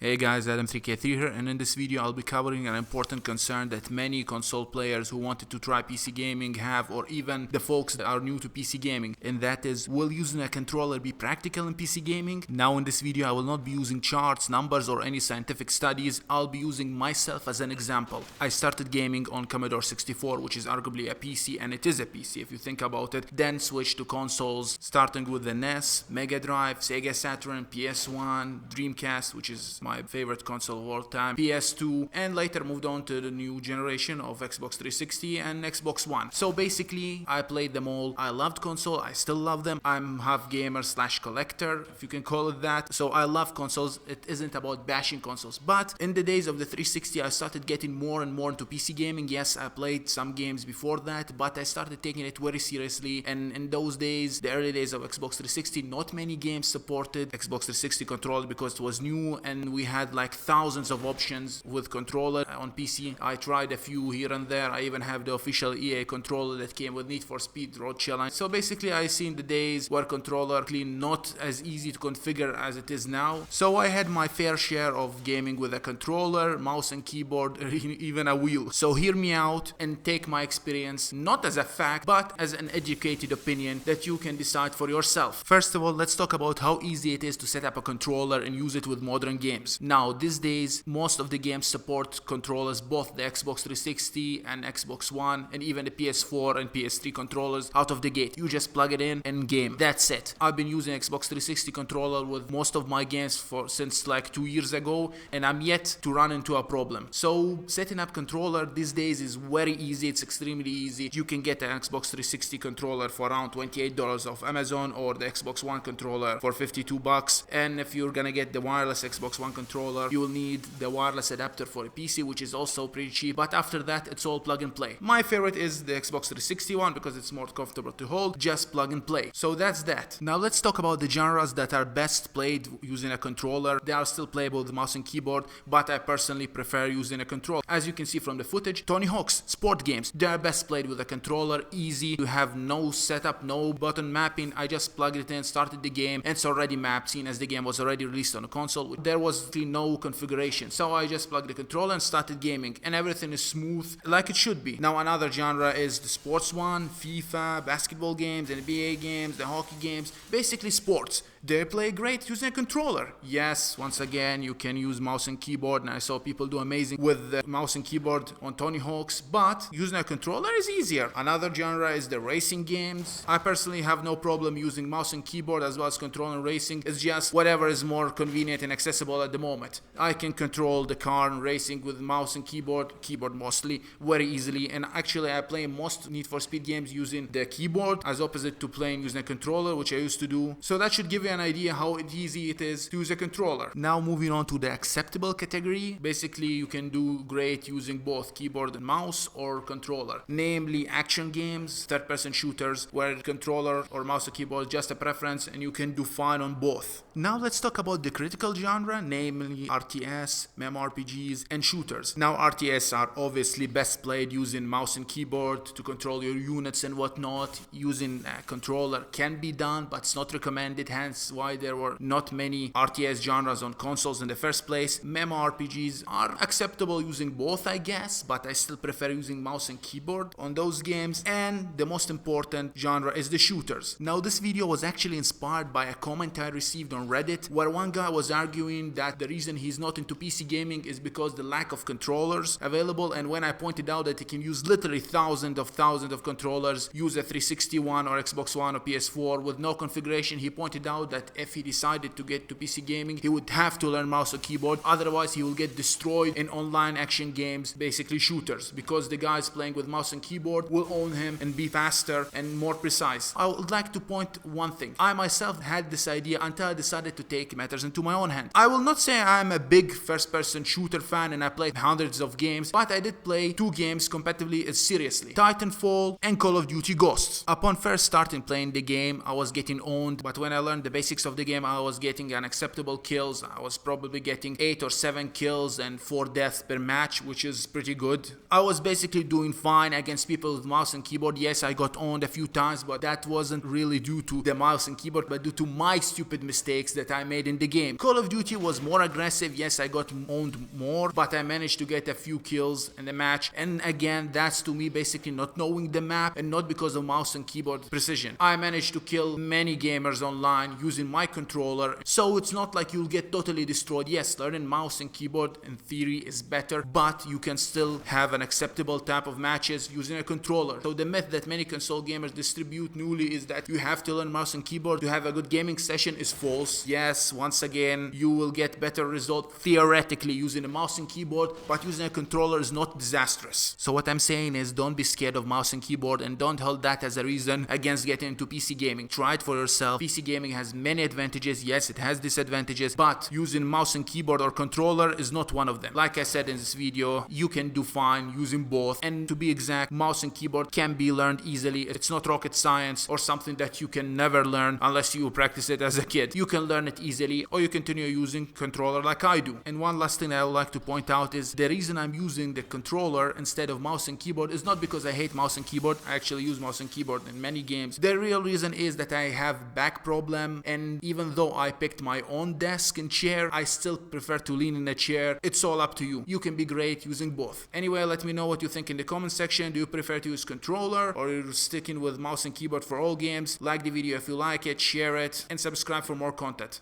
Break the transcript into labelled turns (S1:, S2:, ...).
S1: Hey guys, Adam3K3 here, and in this video I'll be covering an important concern that many console players who wanted to try PC gaming have, or even the folks that are new to PC gaming, and that is, will using a controller be practical in PC gaming? Now in this video I will not be using charts, numbers, or any scientific studies. I'll be using myself as an example. I started gaming on Commodore 64, which is arguably a PC, and it is a PC if you think about it, then switched to consoles, starting with the NES, Mega Drive, Sega Saturn, PS1, Dreamcast, which is my favorite console of all time, PS2, and later moved on to the new generation of Xbox 360 and Xbox One. So basically, I played them all. I loved console, I still love them. I'm half gamer slash collector, if you can call it that. So I love consoles. It isn't about bashing consoles. But in the days of the 360, I started getting more and more into PC gaming. Yes, I played some games before that, but I started taking it very seriously. And in those days, the early days of Xbox 360, not many games supported Xbox 360 controller because it was new, and we had like thousands of options with controller on PC. I tried a few here and there. I even have the official EA controller that came with Need for Speed Road Challenge. So basically I seen the days where controller clean not as easy to configure as it is now. So I had my fair share of gaming with a controller, mouse and keyboard, even a wheel. So hear me out and take my experience not as a fact but as an educated opinion that you can decide for yourself. First of all, let's talk about how easy it is to set up a controller and use it with modern games. Now, these days, most of the games support controllers, both the Xbox 360 and Xbox One, and even the PS4 and PS3 controllers out of the gate. You just plug it in and game. That's it. I've been using Xbox 360 controller with most of my games since like 2 years ago, and I'm yet to run into a problem. So setting up controller these days is very easy. It's extremely easy. You can get an Xbox 360 controller for around $28 off Amazon, or the Xbox One controller for $52. And if you're gonna get the wireless Xbox One controller, you will need the wireless adapter for a PC, which is also pretty cheap, but after that it's all plug and play. My favorite is the Xbox 360 one because it's more comfortable to hold, just plug and play. So that's that. Now let's talk about the genres that are best played using a controller. They are still playable with mouse and keyboard, but I personally prefer using a controller. As you can see from the footage, Tony Hawk's sport games, they are best played with a controller. Easy, you have no setup, no button mapping. I just plugged it in, started the game, and it's already mapped, seeing as the game was already released on a console. There was no configuration, so I just plugged the controller and started gaming, and everything is smooth like it should be. Now another genre is the sports one, FIFA, basketball games, NBA games, the hockey games, basically sports. They play great using a controller. Yes, once again, you can use mouse and keyboard, and I saw people do amazing with the mouse and keyboard on Tony Hawk's, but using a controller is easier. Another genre is the racing games. I personally have no problem using mouse and keyboard as well as controller and racing. It's just whatever is more convenient and accessible at the moment. I can control the car and racing with mouse and keyboard mostly, very easily, and actually I play most Need for Speed games using the keyboard as opposite to playing using a controller, which I used to do. So that should give you an idea how easy it is to use a controller. Now moving on to the acceptable category. Basically you can do great using both keyboard and mouse or controller, namely action games, third-person shooters, where controller or mouse or keyboard is just a preference and you can do fine on both. Now let's talk about the critical genre, namely RTS, MMORPGs, and shooters. Now RTS are obviously best played using mouse and keyboard to control your units and whatnot. Using a controller can be done, but it's not recommended, hence why there were not many RTS genres on consoles in the first place. MMORPGs are acceptable using both, I guess, but I still prefer using mouse and keyboard on those games. And the most important genre is the shooters. Now this video was actually inspired by a comment I received on Reddit, where one guy was arguing that the reason he's not into PC gaming is because the lack of controllers available, and when I pointed out that he can use literally thousands of controllers, use a 361 or Xbox One or PS4 with no configuration, he pointed out that if he decided to get to PC gaming, he would have to learn mouse or keyboard, otherwise he will get destroyed in online action games, basically shooters, because the guys playing with mouse and keyboard will own him and be faster and more precise. I would like to point one thing. I myself had this idea until I decided to take matters into my own hand. I will not say I'm a big first-person shooter fan and I played hundreds of games, but I did play 2 games competitively and seriously: Titanfall and Call of Duty Ghosts. Upon first starting playing the game, I was getting owned, but when I learned the basics of the game, I was getting unacceptable kills. I was probably getting 8 or 7 kills and 4 deaths per match, which is pretty good. I was basically doing fine against people with mouse and keyboard. Yes, I got owned a few times, but that wasn't really due to the mouse and keyboard, but due to my stupid mistakes that I made in the game. Call of Duty was more aggressive. Yes, I got owned more, but I managed to get a few kills in the match. And again, that's to me basically not knowing the map and not because of mouse and keyboard precision. I managed to kill many gamers online using my controller, so it's not like you'll get totally destroyed. Yes, learning mouse and keyboard in theory is better, but you can still have an acceptable type of matches using a controller. So the myth that many console gamers distribute newly is that you have to learn mouse and keyboard to have a good gaming session is false. Yes, once again, you will get better result theoretically using a mouse and keyboard, but using a controller is not disastrous. So what I'm saying is, don't be scared of mouse and keyboard and don't hold that as a reason against getting into PC gaming. Try it for yourself. PC gaming has many advantages. Yes, it has disadvantages, but using mouse and keyboard or controller is not one of them. Like I said in this video, you can do fine using both, and to be exact, mouse and keyboard can be learned easily. It's not rocket science or something that you can never learn unless you practice it as a kid. You can learn it easily, or you continue using controller like I do. And one last thing I would like to point out is the reason I'm using the controller instead of mouse and keyboard is not because I hate mouse and keyboard. I actually use mouse and keyboard in many games. The real reason is that I have back problem, and even though I picked my own desk and chair, I still prefer to lean in a chair. It's all up to you. You can be great using both. Anyway, let me know what you think in the comment section. Do you prefer to use controller, or are you sticking with mouse and keyboard for all games? Like the video if you like it, share it, and subscribe for more content.